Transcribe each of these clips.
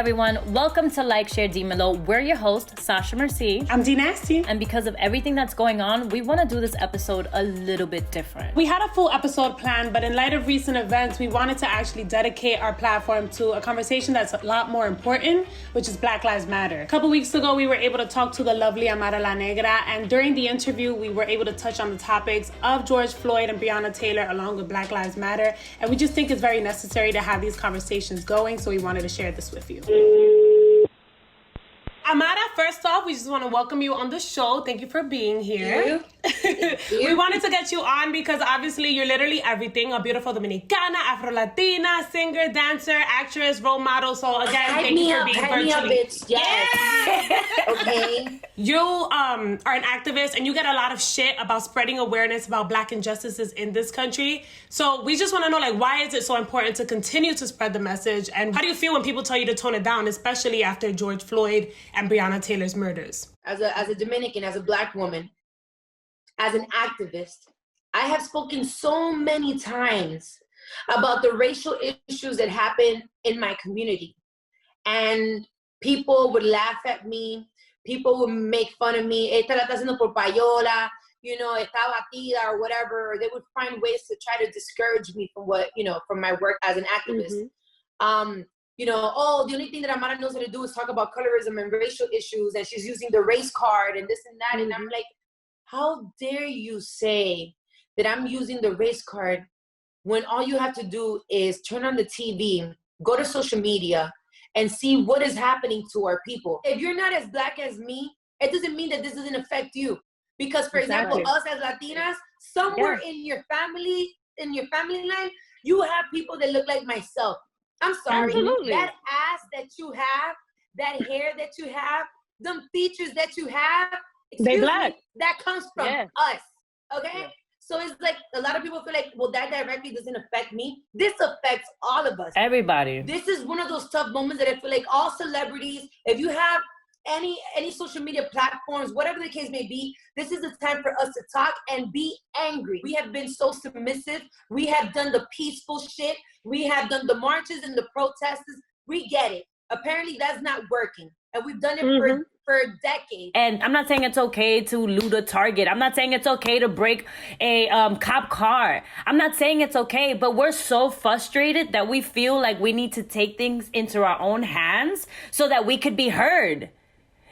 everyone. Welcome to Like, Share, Dímelo. We're your hosts, Sasha Merci. I'm Dee Nasty. And because of everything that's going on, we want to do this episode a little bit different. We had a full episode planned, but in light of recent events, we wanted to actually dedicate our platform to a conversation that's a lot more important, which is Black Lives Matter. A couple weeks ago, we were able to talk to the lovely Amara La Negra, and during the interview, we were able to touch on the topics of George Floyd and Breonna Taylor along with Black Lives Matter, and we just think it's very necessary to have these conversations going, so we wanted to share this with you. Amara, first off, we just want to welcome you on the show. Thank you for being here. Thank you. We wanted to get you on because obviously you're literally everything. A beautiful Dominicana, Afro-Latina, singer, dancer, actress, role model. So again, thank you for being virtually. Hype me up, bitch. Yes. Okay. You are an activist and you get a lot of shit about spreading awareness about Black injustices in this country. So we just want to know, like, why is it so important to continue to spread the message? And how do you feel when people tell you to tone it down, especially after George Floyd and Breonna Taylor's murders? As a Dominican, as a Black woman, as an activist, I have spoken so many times about the racial issues that happen in my community. And people would laugh at me. People would make fun of me. Esta la está haciendo por payola, you know, está batida or whatever. Or they would find ways to try to discourage me from from my work as an activist. Mm-hmm. The only thing that Amara knows how to do is talk about colorism and racial issues, and she's using the race card and this and that. Mm-hmm. And I'm like, how dare you say that I'm using the race card when all you have to do is turn on the TV, go to social media, and see what is happening to our people. If you're not as Black as me, it doesn't mean that this doesn't affect you. Because, for example, us as Latinas, somewhere in your family line, you have people that look like myself. I'm sorry, Absolutely. That ass that you have, that hair that you have, them features that you have, they Black. That comes from us, okay? Yeah. So it's like, a lot of people feel like, well, that directly doesn't affect me. This affects all of us. Everybody. This is one of those tough moments that I feel like all celebrities, if you have any social media platforms, whatever the case may be, this is the time for us to talk and be angry. We have been so submissive. We have done the peaceful shit. We have done the marches and the protests. We get it. Apparently that's not working. And we've done it for decades. And I'm not saying it's okay to loot a Target. I'm not saying it's okay to break a cop car. I'm not saying it's okay, but we're so frustrated that we feel like we need to take things into our own hands so that we could be heard.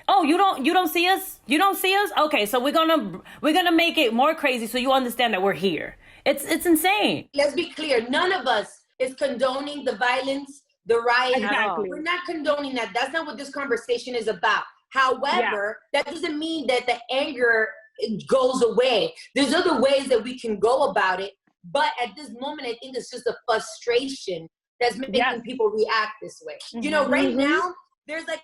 Oh, you don't see us? You don't see us? Okay, so we're gonna make it more crazy so you understand that we're here. It's insane. Let's be clear. None of us is condoning the violence, the riots. Exactly. We're not condoning that. That's not what this conversation is about. However, that doesn't mean that the anger goes away. There's other ways that we can go about it. But at this moment, I think it's just a frustration that's making people react this way. Mm-hmm. You know, right now, there's like,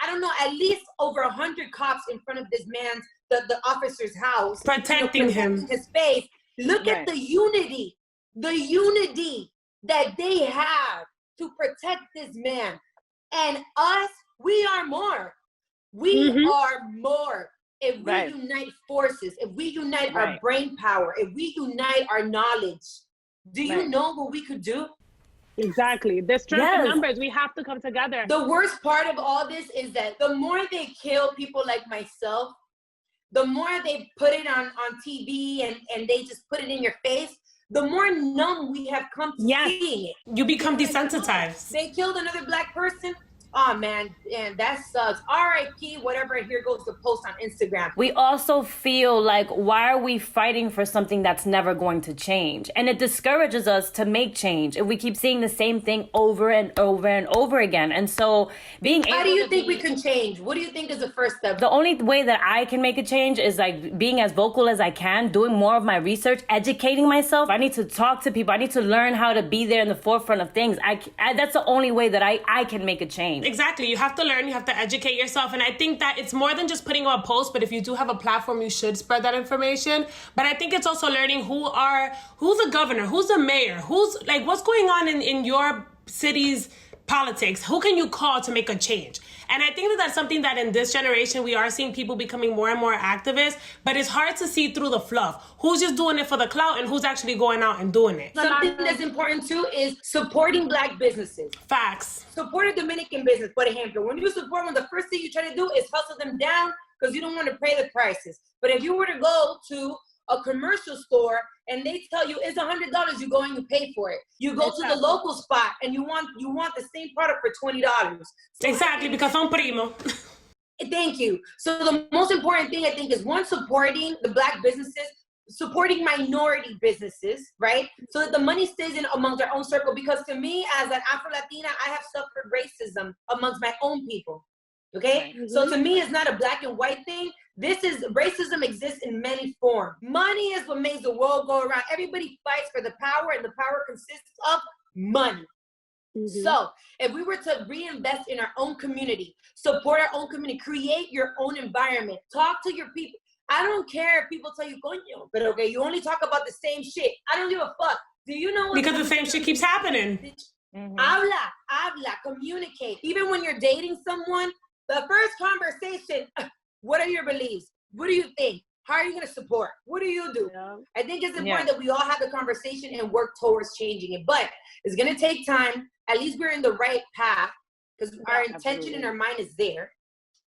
I don't know, at least over 100 cops in front of this man's, the officer's house. Protecting him. His face. Look at the unity that they have to protect this man. And us, we are more. We are more. If we unite forces, if we unite our brain power, if we unite our knowledge, do you know what we could do? Exactly. The strength of numbers, we have to come together. The worst part of all this is that the more they kill people like myself, the more they put it on TV and they just put it in your face, the more numb we have come to seeing it. You become desensitized. They killed another Black person. Oh man, that sucks. R.I.P. whatever, here goes the post on Instagram. We also feel like, why are we fighting for something that's never going to change? And it discourages us to make change if we keep seeing the same thing over and over and over again. And so How do you think we can change? What do you think is the first step? The only way that I can make a change is like being as vocal as I can, doing more of my research, educating myself. I need to talk to people. I need to learn how to be there in the forefront of things. That's the only way that I can make a change. Exactly. You have to learn, you have to educate yourself. And I think that it's more than just putting up a post, but if you do have a platform, you should spread that information. But I think it's also learning who's the governor, who's the mayor, who's like, what's going on in your city's politics? Who can you call to make a change? And I think that that's something that in this generation, we are seeing people becoming more and more activists, but it's hard to see through the fluff. Who's just doing it for the clout and who's actually going out and doing it? Something that's important too is supporting Black businesses. Facts. Support a Dominican business, por ejemplo. When you support one, the first thing you try to do is hustle them down because you don't want to pay the prices. But if you were to go to a commercial store and they tell you it's $100, you go and you pay for it. You go to the local spot and you want the same product for $20. So exactly, because son primo. Thank you. So the most important thing I think is one, supporting the Black businesses, supporting minority businesses, right? So that the money stays in amongst our own circle. Because to me, as an Afro-Latina, I have suffered racism amongst my own people. Okay? Mm-hmm. So to me, it's not a black and white thing. Racism exists in many forms. Money is what makes the world go around. Everybody fights for the power, and the power consists of money. Mm-hmm. So if we were to reinvest in our own community, support our own community, create your own environment, talk to your people. I don't care if people tell you, coño, but okay, you only talk about the same shit. I don't give a fuck. Do you know what? Because the same shit keeps happening. Mm-hmm. Habla, communicate. Even when you're dating someone, the first conversation, what are your beliefs? What do you think? How are you going to support? What do you do? Yeah. I think it's important that we all have the conversation and work towards changing it. But it's going to take time. At least we're in the right path because our intention and our mind is there.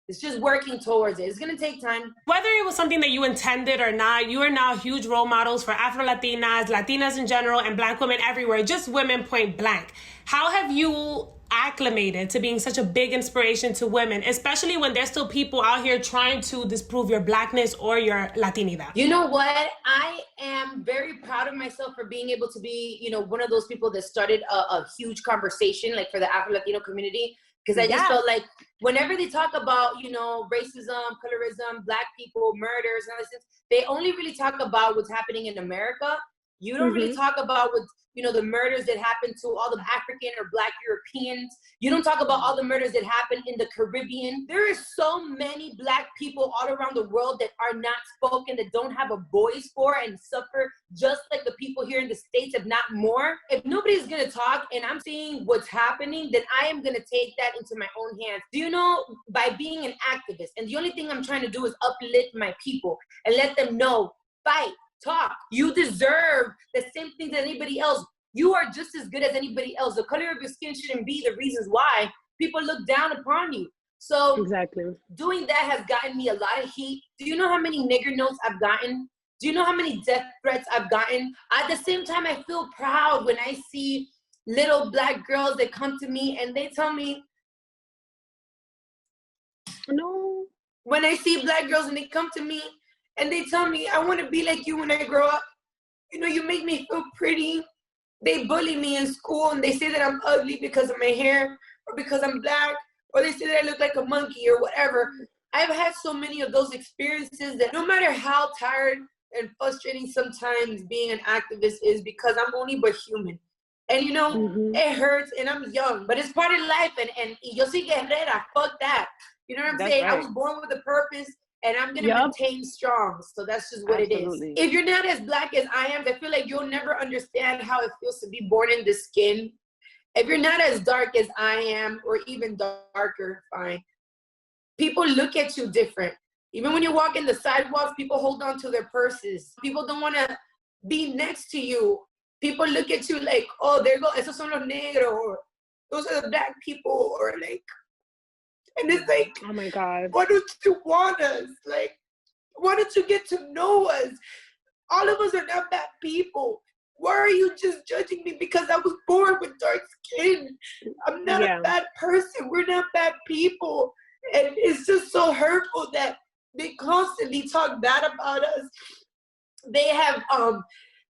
It's just working towards it. It's going to take time. Whether it was something that you intended or not, you are now huge role models for Afro-Latinas, Latinas in general, and Black women everywhere, just women point blank. How have you acclimated to being such a big inspiration to women, especially when there's still people out here trying to disprove your Blackness or your Latinidad? You know what? I am very proud of myself for being able to be, one of those people that started a huge conversation, like for the Afro-Latino community. Because I just felt like whenever they talk about, racism, colorism, Black people, murders, and all this, they only really talk about what's happening in America. You don't really talk about what's, the murders that happen to all the African or Black Europeans. You don't talk about all the murders that happen in the Caribbean. There are so many Black people all around the world that are not spoken, that don't have a voice for and suffer just like the people here in the States, if not more. If nobody's gonna talk and I'm seeing what's happening, then I am gonna take that into my own hands. Do you know, by being an activist, and the only thing I'm trying to do is uplift my people and let them know, fight, talk. You deserve the same things as anybody else. You are just as good as anybody else. The color of your skin shouldn't be the reasons why people look down upon you. So doing that has gotten me a lot of heat. Do you know how many nigger notes I've gotten? Do you know how many death threats I've gotten? At the same time, I feel proud when I see little Black girls that come to me and they tell me, no. When I see Black girls and they come to me and they tell me, I want to be like you when I grow up. You make me feel pretty. They bully me in school and they say that I'm ugly because of my hair or because I'm Black, or they say that I look like a monkey or whatever. I've had so many of those experiences that no matter how tired and frustrating sometimes being an activist is, because I'm only but human. And it hurts and I'm young, but it's part of life, and yo soy guerrera, fuck that. You know what I'm saying? Right. I was born with a purpose and I'm gonna maintain strong. So that's just what it is. If you're not as Black as I am, I feel like you'll never understand how it feels to be born in this skin. If you're not as dark as I am, or even darker, fine. People look at you different. Even when you walk in the sidewalks, people hold on to their purses. People don't wanna be next to you. People look at you like, oh, there go, esos son los negros, or those are the Black people, or like, and it's like, oh my God, why don't you want us? Like, why don't you get to know us? All of us are not bad people. Why are you just judging me because I was born with dark skin? I'm not a bad person. We're not bad people. And it's just so hurtful that they constantly talk bad about us. They have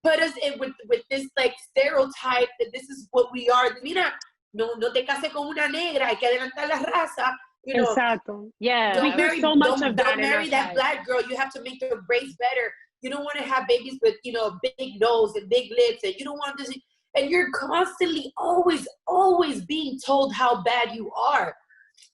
put us in with this like stereotype that this is what we are. Mira, no te cases con una negra, hay que adelantar la raza. Exacto. Yeah. Don't marry, so much of that. Don't marry that Black girl. You have to make your braids better. You don't want to have babies with, a big nose and big lips, and you don't want this. And you're constantly always being told how bad you are.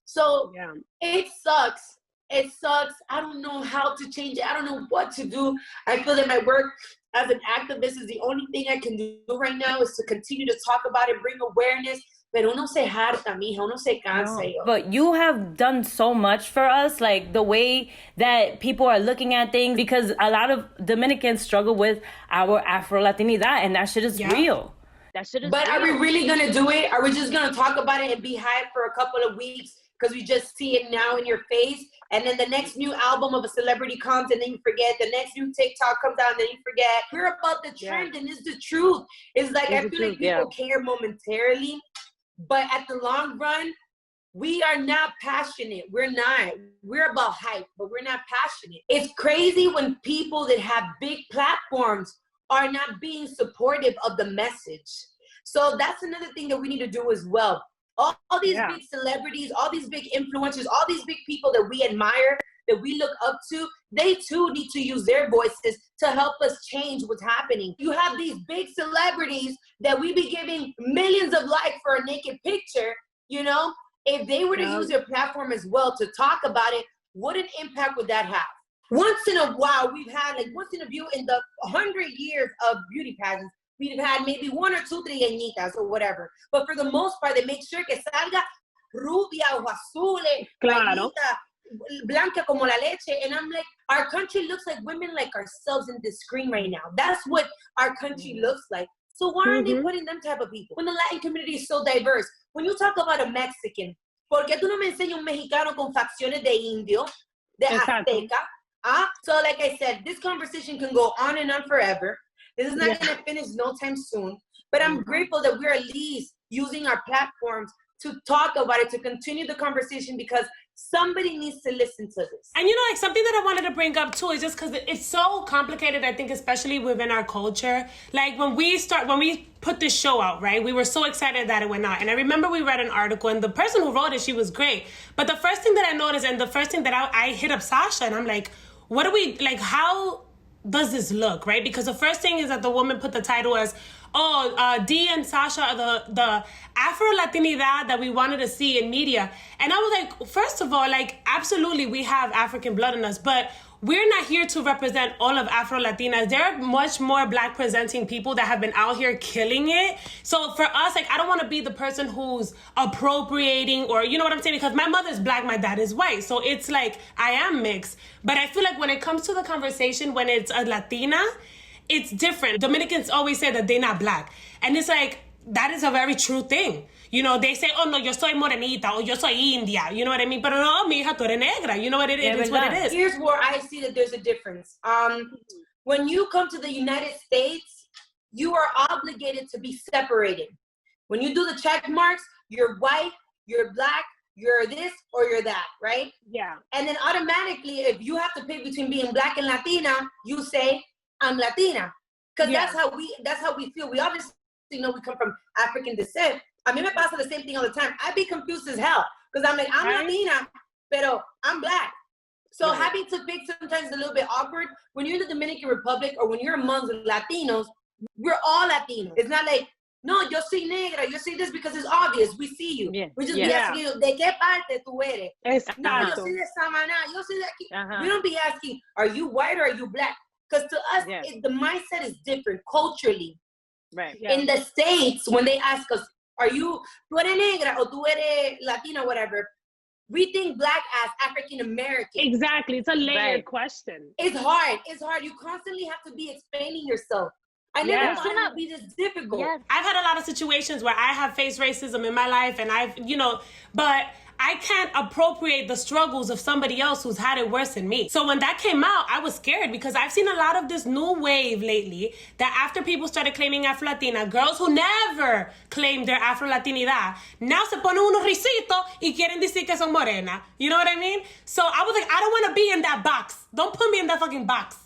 So it sucks. It sucks. I don't know how to change it. I don't know what to do. I feel that my work as an activist is the only thing I can do right now, is to continue to talk about it, bring awareness, pero uno se harta, mija, uno se cansa. Yo. But you have done so much for us, like the way that people are looking at things, because a lot of Dominicans struggle with our Afro-Latinidad, and that shit is real. That shit is But real. are we really going to do it? Are we just going to talk about it and be hyped for a couple of weeks because we just see it now in your face? And then the next new album of a celebrity comes and then you forget. The next new TikTok comes out and then you forget. We're about the trend and it's the truth. It's like, I feel like people care momentarily, but at the long run, we are not passionate. We're not. We're about hype, but we're not passionate. It's crazy when people that have big platforms are not being supportive of the message. So that's another thing that we need to do as well. All these big celebrities, all these big influencers, all these big people that we admire, that we look up to, they too need to use their voices to help us change what's happening. You have these big celebrities that we be giving millions of likes for a naked picture, you know? If they were to use their platform as well to talk about it, what an impact would that have? Once in a while, we've had, like, once in a view in the 100 years of beauty pageants, we've had maybe 1 or 2 trigueñitas or whatever. But for the most part, they make sure que salga rubia o azul, Claro. blanca como la leche. And I'm like, our country looks like women like ourselves in this screen right now. That's what our country looks like. So why aren't they putting them type of people? When the Latin community is so diverse. When you talk about a Mexican, ¿por qué tú no me enseñas un mexicano con facciones de indio, de azteca? So like I said, this conversation can go on and on forever. This is not going to finish no time soon. But I'm grateful that we're at least using our platforms to talk about it, to continue the conversation, because somebody needs to listen to this. And you know, like, something that I wanted to bring up too is just because it's so complicated, I think, especially within our culture. Like when we put this show out, right? We were so excited that it went out. And I remember we read an article and the person who wrote it, she was great. But the first thing that I noticed and the first thing that I hit up Sasha and I'm like, what do we, like, how does this look, right? Because the first thing is that the woman put the title as, Dee and Sasha are the Afro-Latinidad that we wanted to see in media. And I was like, first of all, like, absolutely, we have African blood in us, but we're not here to represent all of Afro-Latinas. There are much more Black presenting people that have been out here killing it. So for us, like, I don't want to be the person who's appropriating or, you know what I'm saying? Because my mother's Black, my dad is white. So it's like, I am mixed. But I feel like when it comes to the conversation, when it's a Latina, it's different. Dominicans always say that they're not Black. And it's like, that is a very true thing. You know, they say, oh, no, yo soy morenita, or yo soy india. You know what I mean? But no, mi hija, tú eres negra. You know what it is? It's what it is. Here's where I see that there's a difference. When you come to the United States, you are obligated to be separated. When you do the check marks, you're white, you're Black, you're this, or you're that, right? Yeah. And then automatically, if you have to pick between being Black and Latina, you say, I'm Latina. Because that's how we feel. We obviously know we come from African descent. A mí me pasa the same thing all the time. I be confused as hell. Because I'm like, I'm Latina, pero I'm Black. So having to pick sometimes is a little bit awkward. When you're in the Dominican Republic or when you're amongst Latinos, we're all Latinos. It's not like, no, yo soy negra, yo soy this, because it's obvious. We see you. Yeah. We just be asking you, ¿de qué parte tú eres? No, yo soy de Samaná, yo soy de aquí. We don't be asking, are you white or are you Black? Because to us, the mindset is different culturally. Right. In the States, when they ask us, are you, tú eres negra or tú eres Latina, whatever, we think Black as African American. Exactly. It's a layered question. It's hard. It's hard. You constantly have to be explaining yourself. I never thought it would be this difficult. Yes. I've had a lot of situations where I have faced racism in my life and I've, you know, but I can't appropriate the struggles of somebody else who's had it worse than me. So when that came out, I was scared because I've seen a lot of this new wave lately that after people started claiming Afro-Latina, girls who never claimed their Afro-Latinidad, now se ponen unos risitos y quieren decir que son morena. You know what I mean? So I was like, I don't want to be in that box. Don't put me in that fucking box.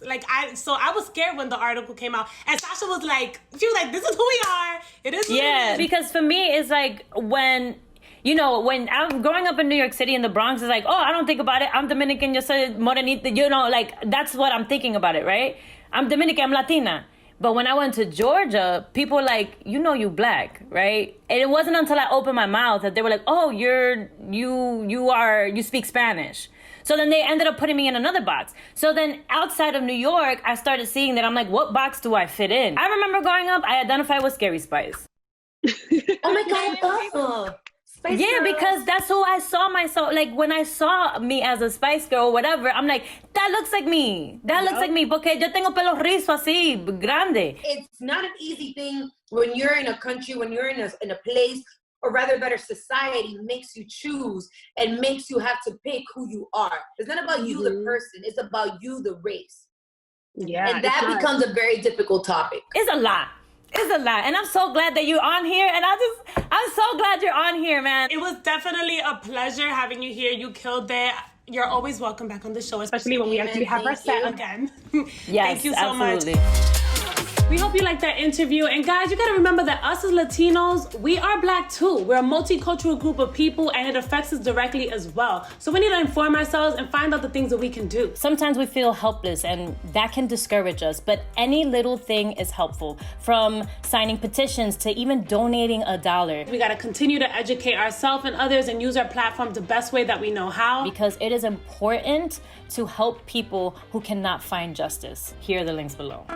So I was scared when the article came out. And Sasha was like, this is who we are. It is what it is. Because for me, it's like when I'm growing up in New York City in the Bronx, it's like, oh, I don't think about it. I'm Dominican, yo soy morenita, you know, like, that's what I'm thinking about it, right? I'm Dominican, I'm Latina. But when I went to Georgia, people were like, you know you Black, right? And it wasn't until I opened my mouth that they were like, oh, you speak Spanish. So then they ended up putting me in another box. So then outside of New York, I started seeing that I'm like, what box do I fit in? I remember growing up, I identified with Scary Spice. Oh my God, Spice Yeah, Girls. because that's who I saw myself. Like when I saw me as a Spice Girl or whatever, I'm like, that looks like me. That looks like me. Porque yo tengo pelo rizo así, grande. It's not an easy thing when you're in a country, when you're in a place, or rather better, society makes you choose and makes you have to pick who you are. It's not about you, the person. It's about you, the race. Yeah. And that becomes a very difficult topic. It's a lot. It's a lot. And I'm so glad that you're on here. And I'm so glad you're on here, man. It was definitely a pleasure having you here. You killed it. You're always welcome back on the show, especially when we actually have our set again. Yes, Thank you so absolutely. much. We hope you liked that interview. And guys, you gotta remember that us as Latinos, we are Black too. We're a multicultural group of people and it affects us directly as well. So we need to inform ourselves and find out the things that we can do. Sometimes we feel helpless and that can discourage us, but any little thing is helpful. From signing petitions to even donating $1. We gotta continue to educate ourselves and others and use our platform the best way that we know how. Because it is important to help people who cannot find justice. Here are the links below.